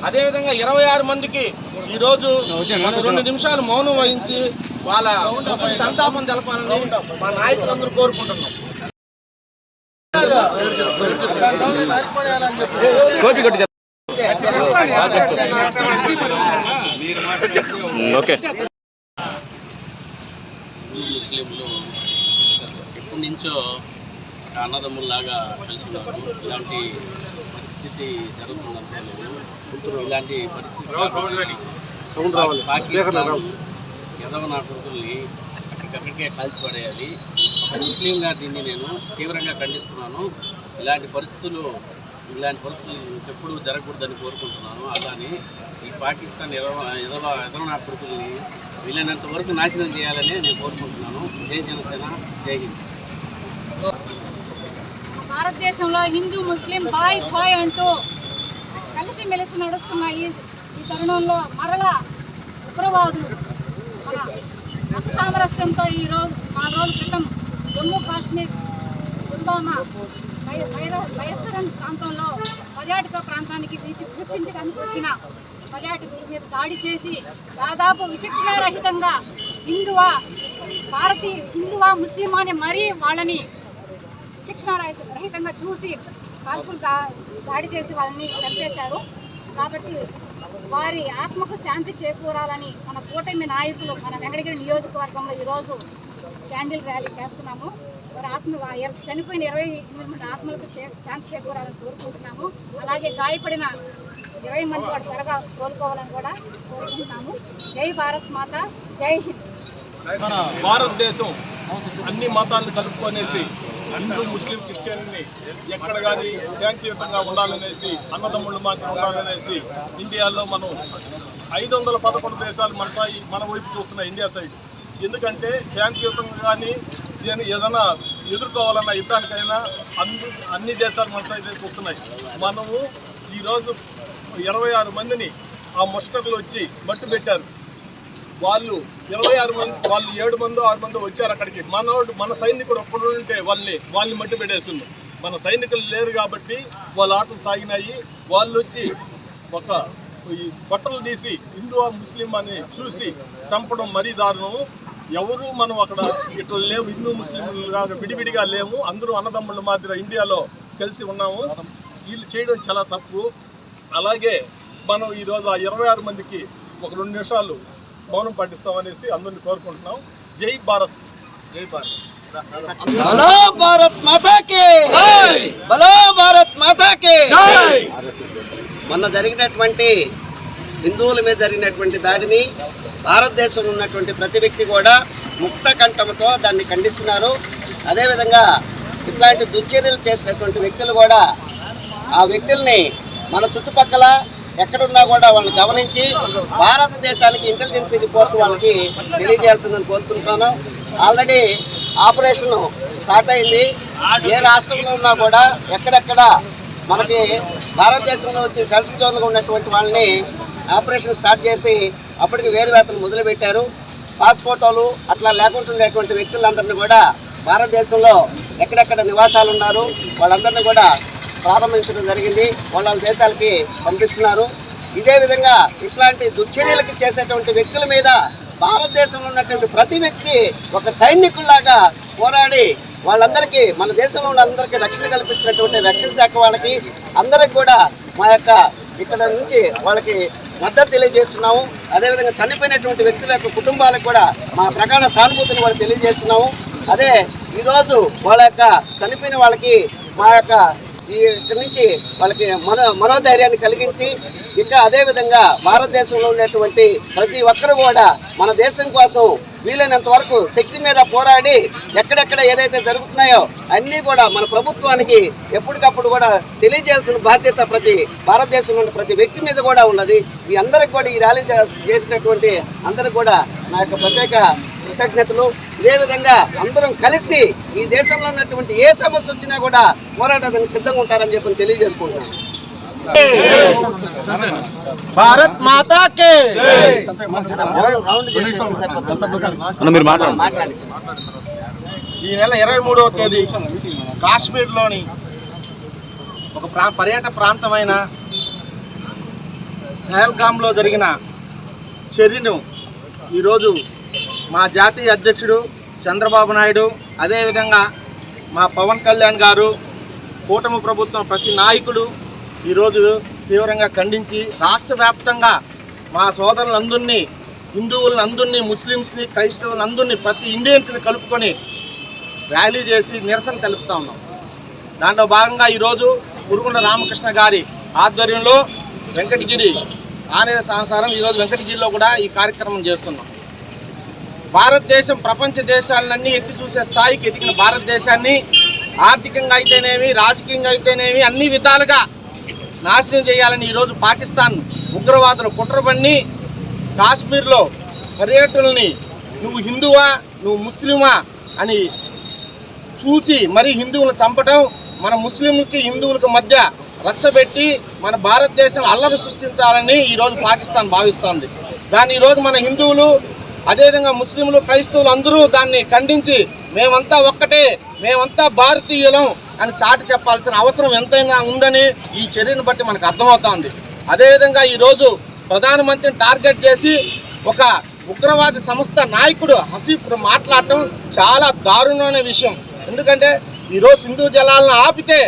అదేవిధంగా 26 మందికి ఈరోజు 2 నిమిషాలు మౌనం వహించి వాళ్ళ సంతాపం తెలపాలని మా నాయకులందరూ కోరుకుంటున్నాం. ముస్లింలు ఎప్పటి నుంచో అన్నదమ్ముల్లాగా కలిసినారు. ఇలాంటి పరిస్థితి జరుగుతుందంటే ఇలాంటి పరిస్థితి ఎదవ నా కొడుకుల్ని అక్కడికక్కడికే కాల్చిపడేయాలి. ఒక ముస్లింగా దీన్ని నేను తీవ్రంగా ఖండిస్తున్నాను. ఇలాంటి పరిస్థితులు ఎప్పుడూ జరగకూడదని కోరుకుంటున్నాను. అలానే ఈ పాకిస్తాన్ ఎదవ నా కొడుకుల్ని వీలైనంత వరకు నాశనం చేయాలని నేను కోరుకుంటున్నాను. జై జనసేన, జై హింద్. భారతదేశంలో హిందూ ముస్లిం బాయ్ అంటూ కలిసిమెలిసి నడుస్తున్న ఈ తరుణంలో మరలా ఉగ్రవాదులు మన మత సామరస్యంతో ఈరోజు 4 రోజుల క్రితం జమ్మూ కాశ్మీర్ పుల్వామా వైఎస్ఆర్ ప్రాంతంలో పర్యాటక ప్రాంతానికి వీక్షించడానికి వచ్చిన పర్యాటకుల మీద దాడి చేసి దాదాపు విచక్షణారహితంగా హిందువా ముస్లిమా అని మరీ వాళ్ళని విచక్షణారహితంగా చూసి కాల్పులు దాడి చేసి వాళ్ళని చంపేశారు. కాబట్టి వారి ఆత్మకు శాంతి చేకూరాలని మన కూటమి నాయకులు మన వెంకటగిరి నియోజకవర్గంలో ఈరోజు క్యాండిల్ ర్యాలీ చేస్తున్నాము. వారి చనిపోయిన 28 మంది ఆత్మలకు శాంతి చేకూరాలని కోరుకుంటున్నాము. అలాగే గాయపడిన 20 మంది కూడా త్వరగా కోలుకోవాలని కూడా కోరుకుంటున్నాము. జై భారత్ మాత, జై హింద్. మన భారతదేశం అన్ని మతాలను కలుపుకొనేసి హిందూ ముస్లిం క్రిస్టియన్ని ఎక్కడ కానీ శాంతియుతంగా ఉండాలనేసి, అన్నదమ్ముళ్ళు మాత్రం ఉండాలనేసి ఇండియాలో మనం 511 దేశాలు మన వైపు చూస్తున్నాయి ఇండియా సైడ్. ఎందుకంటే శాంతియుతంగా కానీ ఏదైనా ఎదుర్కోవాలన్న యుద్ధానికైనా అన్ని దేశాలు మన సైడ్ చూస్తున్నాయి. మనము ఈరోజు 26 మందిని ఆ ముష్కర్లు వచ్చి మట్టు పెట్టారు. వాళ్ళు 26 మంది, వాళ్ళు 7 మందో 6 మందో వచ్చారు అక్కడికి. మన సైనికుడు ఒక్కడు ఉంటే వాళ్ళని మట్టు పెట్టేసిండు. మన సైనికులు లేరు కాబట్టి వాళ్ళ ఆటలు సాగినాయి. వాళ్ళు వచ్చి ఈ బట్టలు తీసి హిందూ ముస్లిం అని చూసి చంపడం మరీ దారుణం. ఎవరు మనం అక్కడ ఇట్లా లేవు, హిందూ ముస్లింలుగా విడివిడిగా లేము, అందరూ అన్నదమ్ముళ్ళ మాదిరి ఇండియాలో కలిసి ఉన్నాము. వీళ్ళు చేయడం చాలా తప్పు. అలాగే మనం ఈరోజు ఆ 26 మందికి 2 నిమిషాలు మౌనం పాటిస్తామనేసి అందరిని కోరుకుంటున్నాం. జై భారత్, జై భారత్. బలో భారత్ మాతాకి, బలో భారత్ మాతాకి. మొన్న జరిగినటువంటి హిందువుల మీద జరిగినటువంటి దాడిని భారతదేశంలో ఉన్నటువంటి ప్రతి వ్యక్తి కూడా ముక్త కంఠంతో దాన్ని ఖండిస్తున్నారు. అదేవిధంగా ఇట్లాంటి దుశ్చర్యలు చేసినటువంటి వ్యక్తులు కూడా ఆ వ్యక్తుల్ని మన చుట్టుపక్కల ఎక్కడున్నా కూడా వాళ్ళని గమనించి భారతదేశానికి ఇంటెలిజెన్స్ రిపోర్ట్ వాళ్ళకి తెలియజేయాల్సిందని కోరుకుంటున్నాను. ఆల్రెడీ ఆపరేషన్ స్టార్ట్ అయింది. ఏ రాష్ట్రంలో ఉన్నా కూడా ఎక్కడెక్కడ మనకి భారతదేశంలో వచ్చి సెల్ఫ్ జోన్గా ఉన్నటువంటి వాళ్ళని ఆపరేషన్ స్టార్ట్ చేసి అప్పటికి వేతలు మొదలుపెట్టారు. పాస్పోర్టోలు అట్లా లేకుంటుండేటువంటి వ్యక్తులందరినీ కూడా భారతదేశంలో ఎక్కడెక్కడ నివాసాలు ఉన్నారు వాళ్ళందరినీ కూడా ప్రారంభించడం జరిగింది. వాళ్ళ దేశాలకి పంపిస్తున్నారు. ఇదే విధంగా ఇట్లాంటి దుశ్చర్యలకి చేసేటువంటి వ్యక్తుల మీద భారతదేశంలో ఉన్నటువంటి ప్రతి వ్యక్తి ఒక సైనికుల్లాగా పోరాడి వాళ్ళందరికీ, మన దేశంలో ఉన్న అందరికీ రక్షణ కల్పిస్తున్నటువంటి రక్షణ శాఖ వాళ్ళకి అందరికి కూడా మా యొక్క ఇక్కడ నుంచి వాళ్ళకి మద్దతు తెలియజేస్తున్నాము. అదేవిధంగా చనిపోయినటువంటి వ్యక్తుల యొక్క కుటుంబాలకు కూడా మా ప్రగాఢ సానుభూతిని కూడా తెలియజేస్తున్నాము. అదే ఈరోజు వాళ్ళ యొక్క చనిపోయిన వాళ్ళకి మా యొక్క ఇక్కడి నుంచి వాళ్ళకి మనోధైర్యాన్ని కలిగించి ఇంకా అదేవిధంగా భారతదేశంలో ఉన్నటువంటి ప్రతి ఒక్కరు కూడా మన దేశం కోసం వీలైనంత వరకు శక్తి మీద పోరాడి ఎక్కడెక్కడ ఏదైతే జరుగుతున్నాయో అన్నీ కూడా మన ప్రభుత్వానికి ఎప్పటికప్పుడు కూడా తెలియజేయాల్సిన బాధ్యత ప్రతి భారతదేశంలో ఉన్న ప్రతి వ్యక్తి మీద కూడా ఉన్నది. ఈ అందరికి కూడా ఈ ర్యాలీ చేసినటువంటి అందరికి కూడా నా యొక్క ప్రత్యేక కృతజ్ఞతలు. ఇదే విధంగా అందరం కలిసి ఈ దేశంలో ఉన్నటువంటి ఏ సమస్య వచ్చినా కూడా పోరాటానికి సిద్ధంగా ఉంటారని చెప్పి తెలియజేసుకుంటున్నాను. భారత్ మాతాకే ఈ నెల 23వ తేదీ కాశ్మీర్లోని ఒక పర్యాటక ప్రాంతమైన పహల్గామ్లో జరిగిన చర్యను ఈరోజు మా జాతీయ అధ్యక్షుడు చంద్రబాబు నాయుడు, అదేవిధంగా మా పవన్ కళ్యాణ్ గారు, కూటమి ప్రభుత్వం ప్రతి నాయకుడు ఈరోజు తీవ్రంగా ఖండించి రాష్ట్ర వ్యాప్తంగా మా సోదరులందరినీ, హిందువులందరినీ, ముస్లిమ్స్ని, క్రైస్తవులందరినీ, ప్రతి ఇండియన్స్ని కలుపుకొని ర్యాలీ చేసి నిరసన తెలుపుతా ఉన్నాం. దాంట్లో భాగంగా ఈరోజు కురుగుండ రామకృష్ణ గారి ఆధ్వర్యంలో వెంకటగిరి ఆనేసానుసారం ఈరోజు వెంకటగిరిలో కూడా ఈ కార్యక్రమం చేస్తున్నాం. భారతదేశం ప్రపంచ దేశాలన్నీ ఎత్తి చూసే స్థాయికి ఎదిగిన భారతదేశాన్ని ఆర్థికంగా అయితేనేమి, రాజకీయంగా అయితేనేమి అన్ని విధాలుగా నాశనం చేయాలని ఈరోజు పాకిస్తాన్ ఉగ్రవాదులు కుట్రబన్ని కాశ్మీర్లో పర్యటనల్ని నువ్వు హిందువా, నువ్వు ముస్లిమా అని చూసి మరి హిందువులను చంపటం, మన ముస్లింలకి హిందువులకు మధ్య రచ్చబెట్టి మన భారతదేశం అల్లరి సృష్టించాలని ఈరోజు పాకిస్తాన్ భావిస్తోంది. దాన్ని ఈరోజు మన హిందువులు, అదేవిధంగా ముస్లింలు, క్రైస్తవులు అందరూ దాన్ని ఖండించి మేమంతా ఒక్కటే, మేమంతా భారతీయులం అని చాటి చెప్పాల్సిన అవసరం ఎంతైనా ఉందని ఈ చర్యను బట్టి మనకు అర్థమవుతోంది. అదేవిధంగా ఈరోజు ప్రధానమంత్రిని టార్గెట్ చేసి ఒక ఉగ్రవాది సంస్థ నాయకుడు హసీఫ్ మాట్లాడటం చాలా దారుణమైన విషయం. ఎందుకంటే ఈరోజు సింధు జలాలను ఆపితే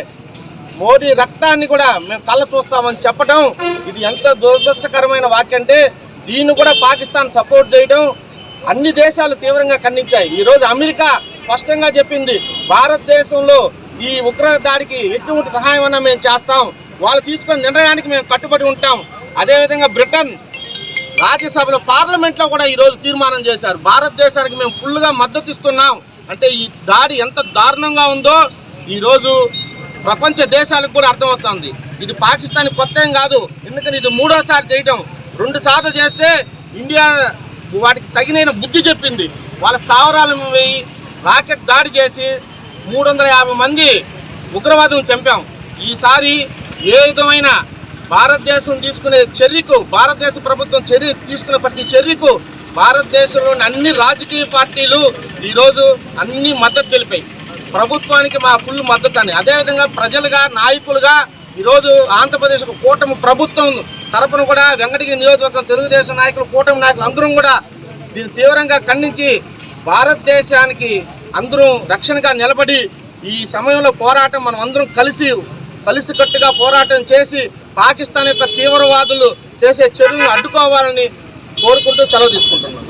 మోడీ రక్తాన్ని కూడా మేము కళ్ళ చూస్తామని చెప్పడం ఇది ఎంత దురదృష్టకరమైన వాక్యం అంటే దీన్ని కూడా పాకిస్తాన్ సపోర్ట్ చేయడం అన్ని దేశాలు తీవ్రంగా ఖండించాయి. ఈరోజు అమెరికా స్పష్టంగా చెప్పింది, భారతదేశంలో ఈ ఉగ్ర దాడికి ఎటువంటి సహాయం అన్నా మేము చేస్తాం, వాళ్ళు తీసుకున్న నిర్ణయానికి మేము కట్టుబడి ఉంటాం. అదేవిధంగా బ్రిటన్ రాజ్యసభలో, పార్లమెంట్లో కూడా ఈరోజు తీర్మానం చేశారు, భారతదేశానికి మేము ఫుల్గా మద్దతు ఇస్తున్నాం. అంటే ఈ దాడి ఎంత దారుణంగా ఉందో ఈరోజు ప్రపంచ దేశాలకు కూడా అర్థమవుతుంది. ఇది పాకిస్తాన్ కొత్త ఏం కాదు, ఎందుకంటే ఇది 3వ చేయటం. 2 సార్లు చేస్తే ఇండియా వాటికి తగిన బుద్ధి చెప్పింది. వాళ్ళ స్థావరాలను వేయి రాకెట్ దాడి చేసి 350 మంది ఉగ్రవాదులను చంపాం. ఈసారి ఏ విధమైన భారతదేశం తీసుకునే చర్యకు, భారతదేశ ప్రభుత్వం తీసుకునే ప్రతి చర్యకు భారతదేశంలోని అన్ని రాజకీయ పార్టీలు ఈరోజు అన్ని మద్దతు తెలిపాయి. ప్రభుత్వానికి మా ఫుల్ మద్దతు అని. అదేవిధంగా ప్రజలుగా, నాయకులుగా ఈరోజు ఆంధ్రప్రదేశ్ కూటమి ప్రభుత్వం తరపున కూడా వెంకటగిరి నియోజకవర్గం తెలుగుదేశం నాయకులు, కూటమి నాయకులు అందరం కూడా దీన్ని తీవ్రంగా ఖండించి భారతదేశానికి అందరూ రక్షణగా నిలబడి ఈ సమయంలో పోరాటం మనం అందరం కలిసికట్టుగా పోరాటం చేసి పాకిస్తాన్ యొక్క తీవ్రవాదులు చేసే చర్యలను అడ్డుకోవాలని కోరుకుంటూ సెలవు తీసుకుంటున్నాం.